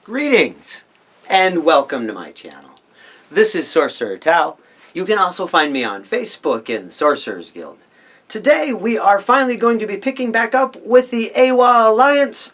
Greetings and welcome to my channel. This is Sorcerer Tal. You can also find me on Facebook in Sorcerer's Guild. Today we are finally going to be picking back up with the AywAw Alliance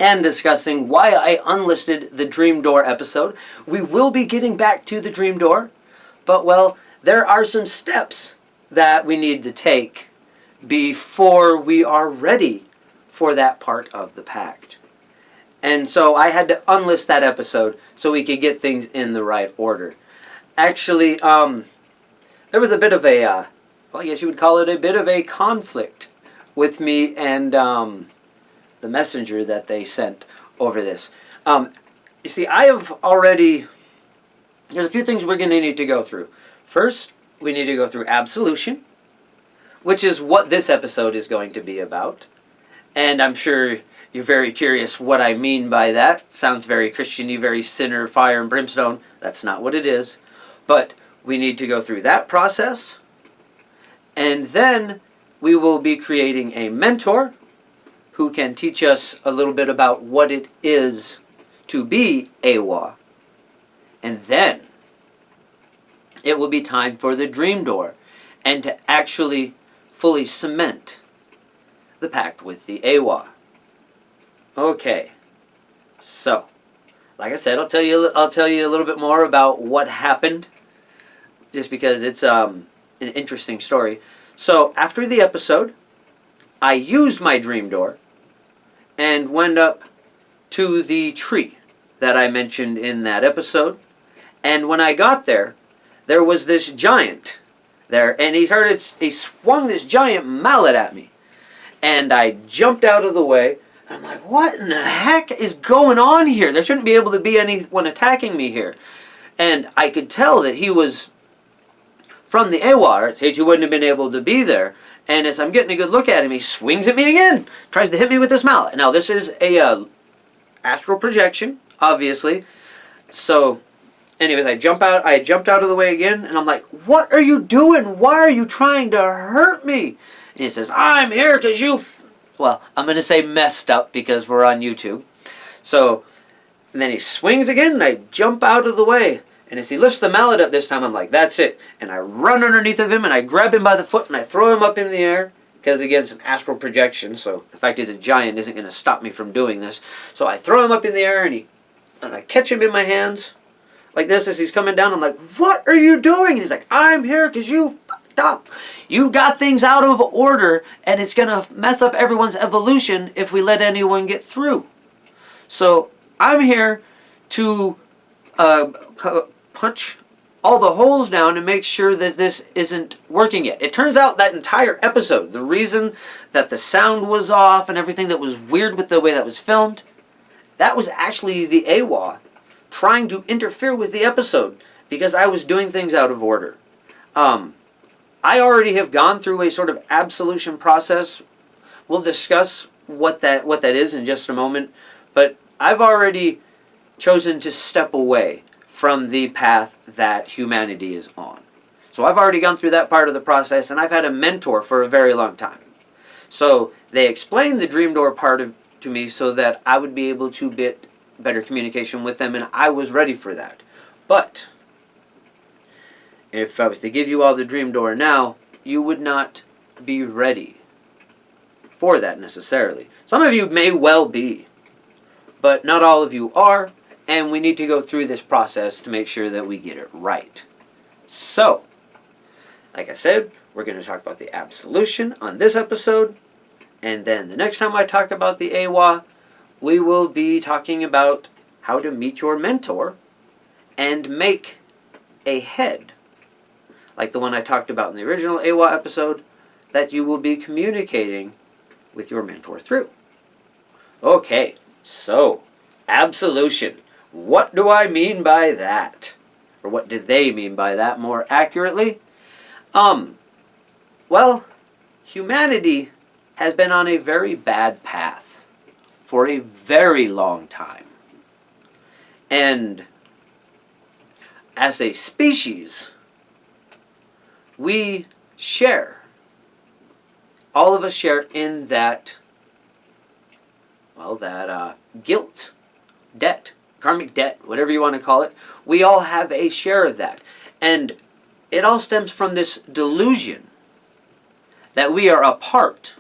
and discussing why I unlisted the Dream Door episode. We will be getting back to the Dream Door, but well, there are some steps that we need to take before we are ready for that part of the pact. And so I had to unlist that episode so we could get things in the right order. Actually, there was a bit of a, well, I guess you would call it a bit of a conflict with me and the messenger that they sent over this. You see, I have already, there's a few things we're going to need to go through. First, we need to go through Absolution, which is what this episode is going to be about. And I'm sure you're very curious what I mean by that. Sounds very Christian-y, very sinner, fire, and brimstone. That's not what it is. But we need to go through that process. And then we will be creating a mentor who can teach us a little bit about what it is to be AywAw. And then it will be time for the Dream Door and to actually fully cement the pact with the AywAw. Okay, so like I said, I'll tell you a little bit more about what happened, just because it's an interesting story. So after the episode, I used my Dream Door and went up to the tree that I mentioned in that episode. And when I got there, there was this giant there, and he swung this giant mallet at me, and I jumped out of the way. I'm like, what in the heck is going on here? There shouldn't be able to be anyone attacking me here. And I could tell that he was from the AywAw, he wouldn't have been able to be there. And as I'm getting a good look at him, he swings at me again. Tries to hit me with this mallet. Now, this is a astral projection, obviously. So, anyways, I jumped out of the way again, and I'm like, what are you doing? Why are you trying to hurt me? And he says, I'm here because you... Well, I'm going to say messed up because we're on YouTube. So, and then he swings again, and I jump out of the way. And as he lifts the mallet up this time, I'm like, that's it. And I run underneath of him, and I grab him by the foot, and I throw him up in the air. Because, again, it's an astral projection, so the fact he's a giant isn't going to stop me from doing this. So I throw him up in the air, and I catch him in my hands, like this, as he's coming down. I'm like, what are you doing? And he's like, I'm here because you fucked up. You got things out of order, and it's going to mess up everyone's evolution if we let anyone get through. So I'm here to punch all the holes down and make sure that this isn't working yet. It turns out that entire episode, the reason that the sound was off and everything that was weird with the way that was filmed, that was actually the AywAw trying to interfere with the episode because I was doing things out of order. I already have gone through a sort of absolution process. We'll discuss what that is in just a moment. But I've already chosen to step away from the path that humanity is on. So I've already gone through that part of the process, and I've had a mentor for a very long time. So they explained the Dream Door part to me so that I would be able to get better communication with them, and I was ready for that. But if I was to give you all the Dream Door now, you would not be ready for that necessarily. Some of you may well be, but not all of you are, and we need to go through this process to make sure that we get it right. So, like I said, we're going to talk about the Absolution on this episode, and then the next time I talk about the AywAw, we will be talking about how to meet your mentor and make a head, like the one I talked about in the original AywAw episode, that you will be communicating with your mentor through. Okay, so, Absolution. What do I mean by that? Or what did they mean by that more accurately? Well, humanity has been on a very bad path for a very long time. And as a species, we share. All of us share in that, well, that guilt, debt karmic debt, whatever you want to call it, we all have a share of that. And it all stems from this delusion that we are apart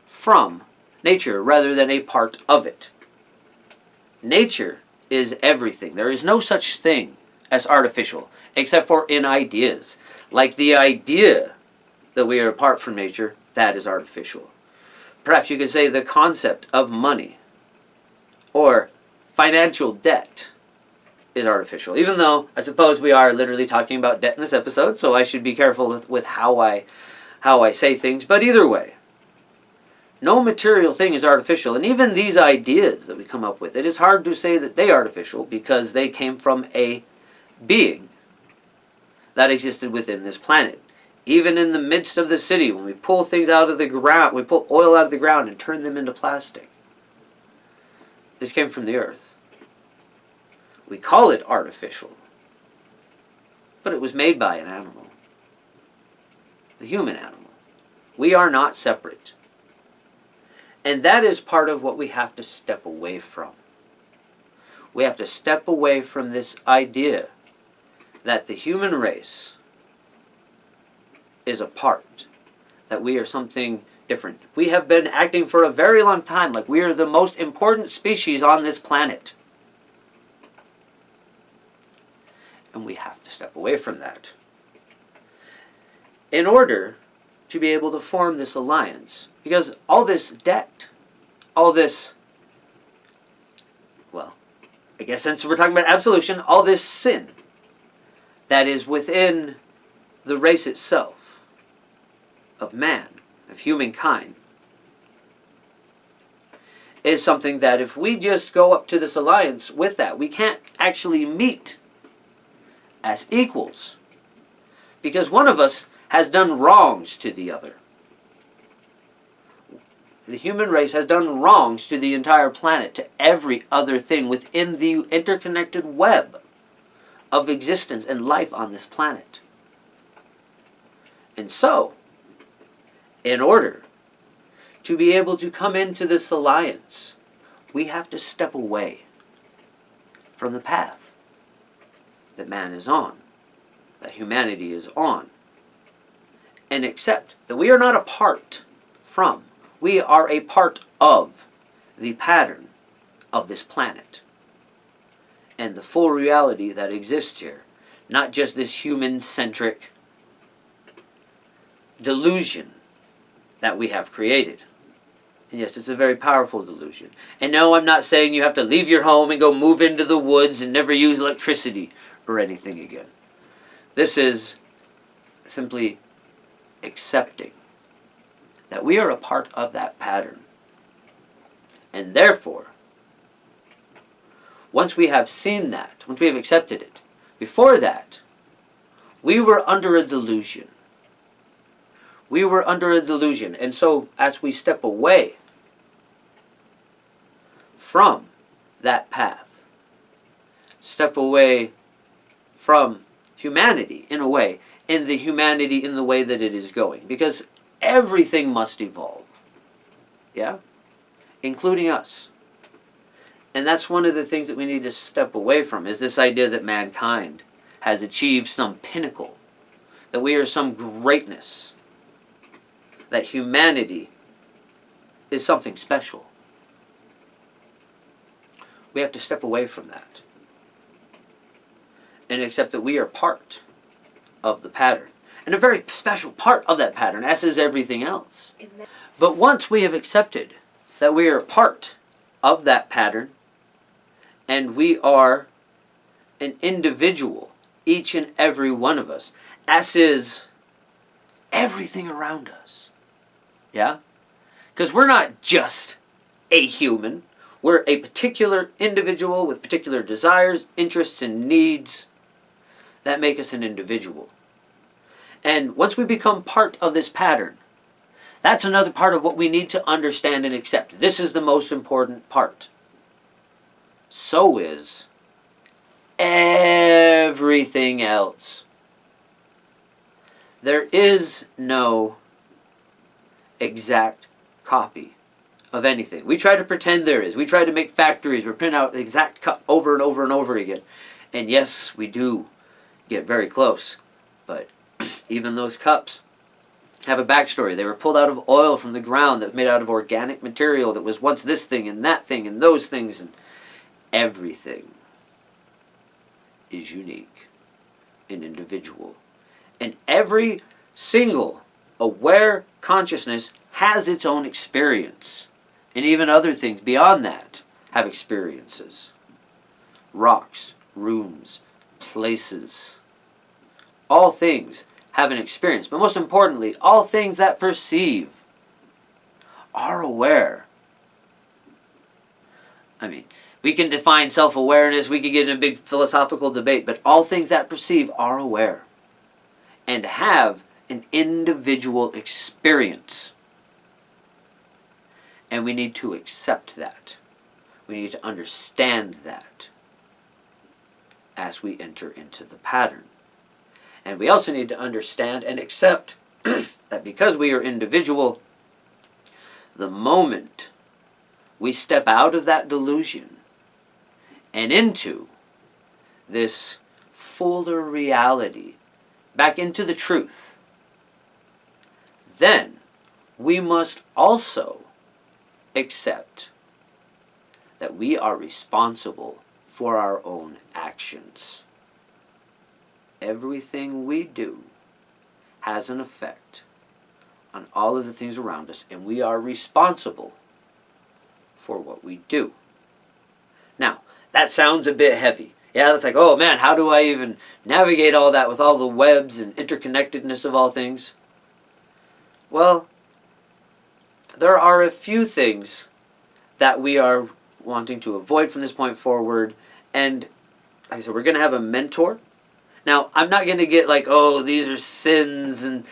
from nature rather than a part of it. Nature is everything. There is no such thing as artificial, except for in ideas. Like the idea that we are apart from nature, that is artificial. Perhaps you could say the concept of money or financial debt is artificial. Even though I suppose we are literally talking about debt in this episode, so I should be careful with how I say things. But either way, no material thing is artificial. And even these ideas that we come up with, it is hard to say that they are artificial because they came from a being that existed within this planet. Even in the midst of the city, when we pull things out of the ground, we pull oil out of the ground and turn them into plastic. This came from the earth. We call it artificial, but it was made by an animal, the human animal. We are not separate. And that is part of what we have to step away from. We have to step away from this idea that the human race is apart, that we are something different. We have been acting for a very long time like we are the most important species on this planet. And we have to step away from that in order to be able to form this alliance. Because all this debt, all this, well, I guess since we're talking about absolution, all this sin that is within the race itself, of man, of humankind, is something that if we just go up to this alliance with that, we can't actually meet as equals. Because one of us has done wrongs to the other. The human race has done wrongs to the entire planet, to every other thing within the interconnected web of existence and life on this planet. And so, in order to be able to come into this alliance, we have to step away from the path that man is on, that humanity is on, and accept that we are not apart from, we are a part of the pattern of this planet and the full reality that exists here, not just this human-centric delusion that we have created. And yes, it's a very powerful delusion. And no, I'm not saying you have to leave your home and go move into the woods and never use electricity or anything again. This is simply accepting that we are a part of that pattern. And therefore, once we have seen that, once we have accepted it, before that, we were under a delusion. We were under a delusion. And so, as we step away from that path, step away from humanity, in a way, in the humanity in the way that it is going. Because everything must evolve. Yeah? Including us. And that's one of the things that we need to step away from, is this idea that mankind has achieved some pinnacle, that we are some greatness, that humanity is something special. We have to step away from that and accept that we are part of the pattern, and a very special part of that pattern, as is everything else. But once we have accepted that we are part of that pattern, and we are an individual, each and every one of us, as is everything around us. Yeah? Because we're not just a human. We're a particular individual with particular desires, interests, and needs that make us an individual. And once we become part of this pattern, that's another part of what we need to understand and accept. This is the most important part. So is everything else. There is no exact copy of anything. We try to pretend there is. We try to make factories. We print out the exact cup over and over and over again. And yes, we do get very close. But even those cups have a backstory. They were pulled out of oil from the ground that was made out of organic material that was once this thing and that thing and those things. And everything is unique and individual. And every single aware consciousness has its own experience. And even other things beyond that have experiences. Rocks, rooms, places. All things have an experience. But most importantly, all things that perceive are aware. I mean, we can define self-awareness, we can get in a big philosophical debate, but all things that perceive are aware and have an individual experience. And we need to accept that. We need to understand that as we enter into the pattern. And we also need to understand and accept that because we are individual, the moment we step out of that delusion and into this fuller reality, back into the truth, then we must also accept that we are responsible for our own actions. Everything we do has an effect on all of the things around us, and we are responsible for what we do. Now, that sounds a bit heavy. Yeah, that's like, oh man, how do I even navigate all that with all the webs and interconnectedness of all things? Well, there are a few things that we are wanting to avoid from this point forward. And like I said, we're going to have a mentor. Now, I'm not going to get like, oh, these are sins and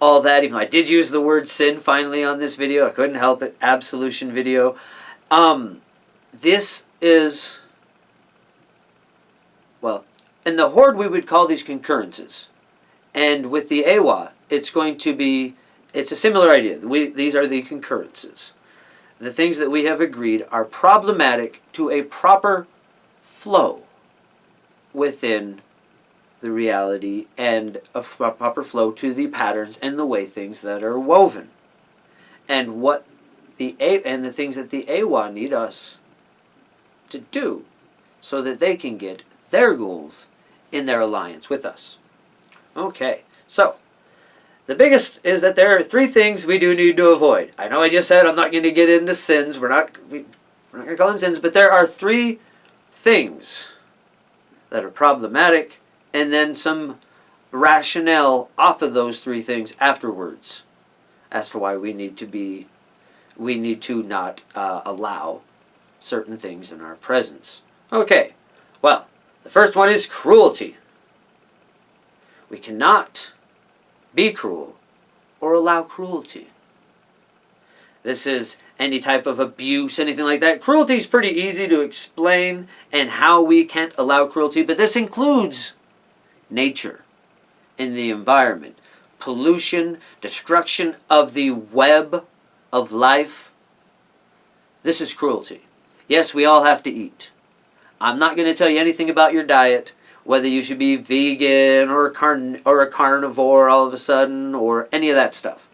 all that, even though I did use the word sin finally on this video. I couldn't help it. Absolution video. This is, well, in the Horde we would call these concurrences. And with the AywAw, it's going to be, it's a similar idea. These are the concurrences. The things that we have agreed are problematic to a proper flow within the reality and a proper flow to the patterns and the way things that are woven. And what the things that the AywAw need us to do so that they can get their goals in their alliance with us. Okay, so the biggest is that there are three things we do need to avoid. I know I just said I'm not going to get into sins. We're not going to call them sins, but there are three things that are problematic, and then some rationale off of those three things afterwards as to why we need to not allow certain things in our presence. Okay, well, the first one is cruelty. We cannot be cruel or allow cruelty. This is any type of abuse, anything like that. Cruelty is pretty easy to explain and how we can't allow cruelty, but this includes nature and the environment, pollution, destruction of the web of life. This is cruelty. Yes, we all have to eat. I'm not going to tell you anything about your diet, whether you should be vegan or a carnivore all of a sudden or any of that stuff.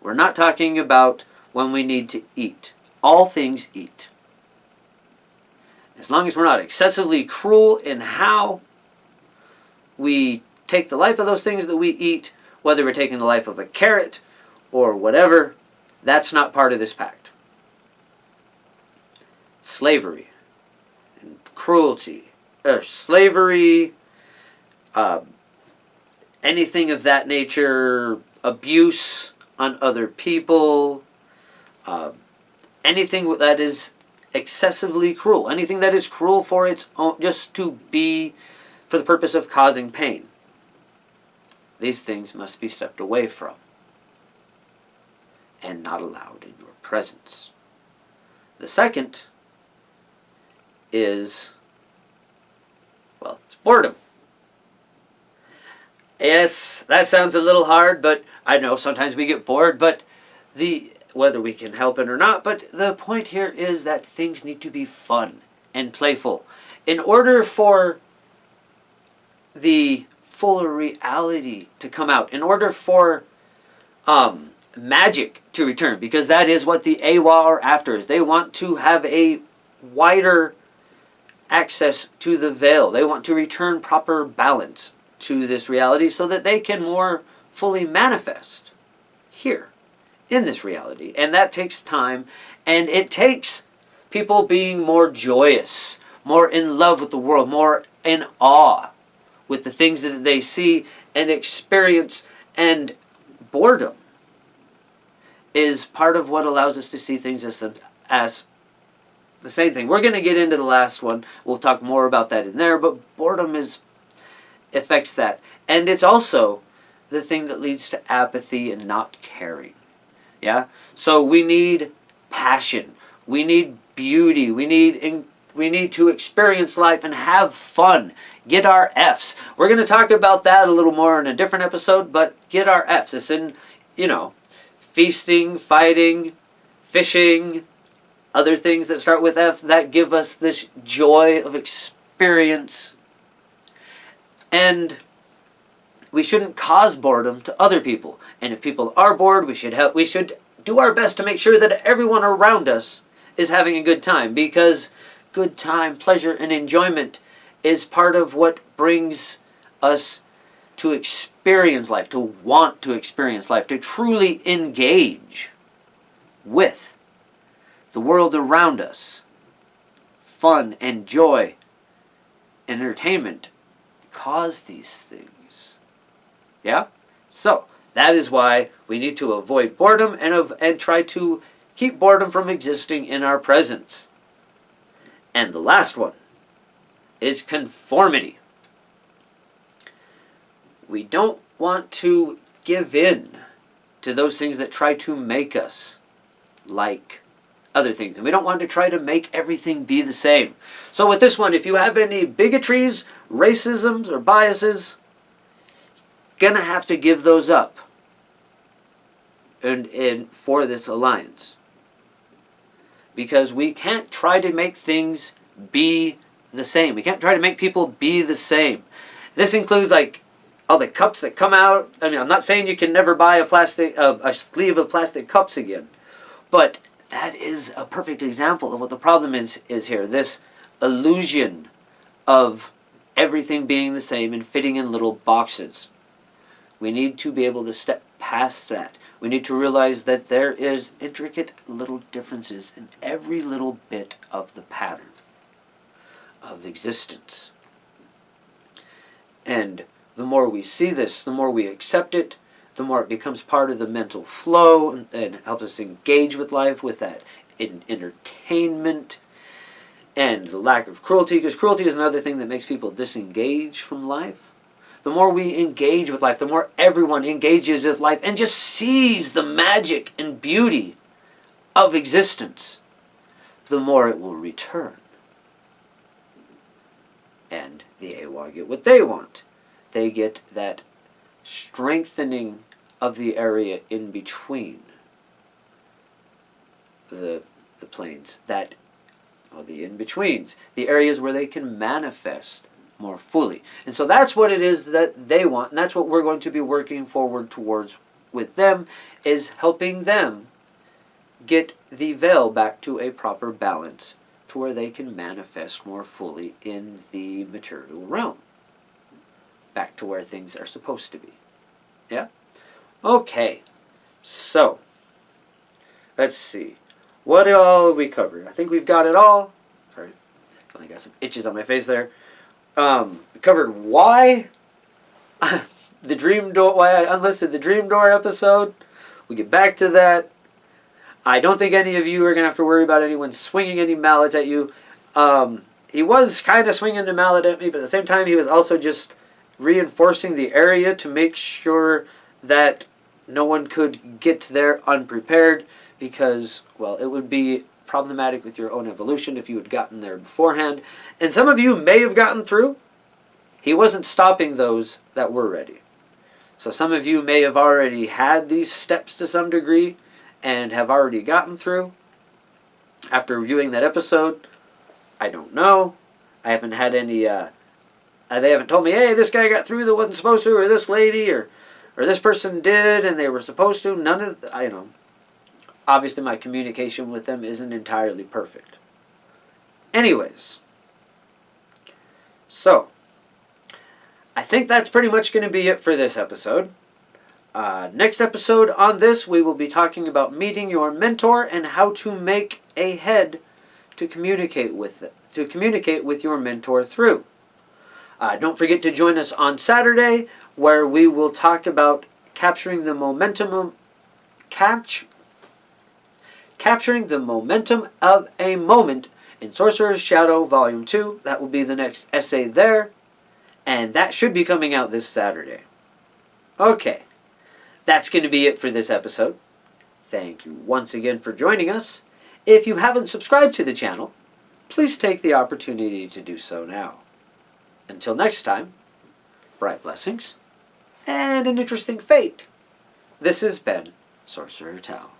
We're not talking about when we need to eat. All things eat. As long as we're not excessively cruel in how we take the life of those things that we eat, whether we're taking the life of a carrot or whatever, that's not part of this pact. Slavery and cruelty, slavery, anything of that nature, abuse on other people, anything that is excessively cruel, anything that is cruel for its own, just to be for the purpose of causing pain. These things must be stepped away from and not allowed in your presence. The second is, well, it's boredom. Yes, that sounds a little hard, but I know sometimes we get bored, but whether we can help it or not, but the point here is that things need to be fun and playful. In order for the fuller reality to come out, in order for magic to return, because that is what the AywAw are after, is they want to have a wider access to the veil. They want to return proper balance to this reality so that they can more fully manifest here in this reality. And that takes time, and it takes people being more joyous, more in love with the world, more in awe with the things that they see and experience. And boredom is part of what allows us to see things as the same thing. We're going to get into the last one. We'll talk more about that in there, but boredom affects that. And it's also the thing that leads to apathy and not caring. Yeah? So we need passion. We need beauty. We need to experience life and have fun. Get our F's. We're going to talk about that a little more in a different episode, but get our F's. It's in, feasting, fighting, fishing, other things that start with F that give us this joy of experience. And we shouldn't cause boredom to other people. And if people are bored, we should do our best to make sure that everyone around us is having a good time, because good time, pleasure, and enjoyment is part of what brings us to experience life, to want to experience life, to truly engage with the world around us. Fun and joy, entertainment cause these things. Yeah? So, that is why we need to avoid boredom and try to keep boredom from existing in our presence. And the last one is conformity. We don't want to give in to those things that try to make us like other things. And we don't want to try to make everything be the same. So with this one, if you have any bigotries, racisms, or biases, gonna have to give those up and for this alliance. Because we can't try to make things be the same. We can't try to make people be the same. This includes like all the cups that come out. I mean, I'm not saying you can never buy a sleeve of plastic cups again, but that is a perfect example of what the problem is here. This illusion of everything being the same and fitting in little boxes. We need to be able to step past that. We need to realize that there is intricate little differences in every little bit of the pattern of existence. And the more we see this, the more we accept it, the more it becomes part of the mental flow and helps us engage with life with that entertainment and the lack of cruelty, because cruelty is another thing that makes people disengage from life. The more we engage with life, the more everyone engages with life and just sees the magic and beauty of existence, the more it will return. And the AWA get what they want. They get that strengthening of the area in between the planes, the in-betweens, the areas where they can manifest more fully. And so that's what it is that they want, and that's what we're going to be working forward towards with them, is helping them get the veil back to a proper balance to where they can manifest more fully in the material realm. Back to where things are supposed to be. Yeah? Okay. So, let's see. What all have we covered? I think we've got it all. Sorry. I got some itches on my face there. We covered why why I unlisted the Dream Door episode. We'll get back to that. I don't think any of you are going to have to worry about anyone swinging any mallets at you. He was kind of swinging the mallet at me, but at the same time he was also just reinforcing the area to make sure that no one could get there unprepared, because, well, it would be problematic with your own evolution if you had gotten there beforehand. And some of you may have gotten through. He wasn't stopping those that were ready. So some of you may have already had these steps to some degree, and have already gotten through after reviewing that episode, I don't know. I haven't had any, they haven't told me, hey, this guy got through that wasn't supposed to, or this lady, or this person did and they were supposed to. None of, obviously my communication with them isn't entirely perfect. Anyways, so I think that's pretty much going to be it for this episode. Next episode on this, we will be talking about meeting your mentor and how to make a head to communicate with your mentor through. Don't forget to join us on Saturday, where we will talk about capturing the momentum of a moment in Sorcerer's Shadow Volume 2. That will be the next essay there, and that should be coming out this Saturday. Okay, that's going to be it for this episode. Thank you once again for joining us. If you haven't subscribed to the channel, please take the opportunity to do so now. Until next time, bright blessings and an interesting fate. This has been Sorcerer Tal.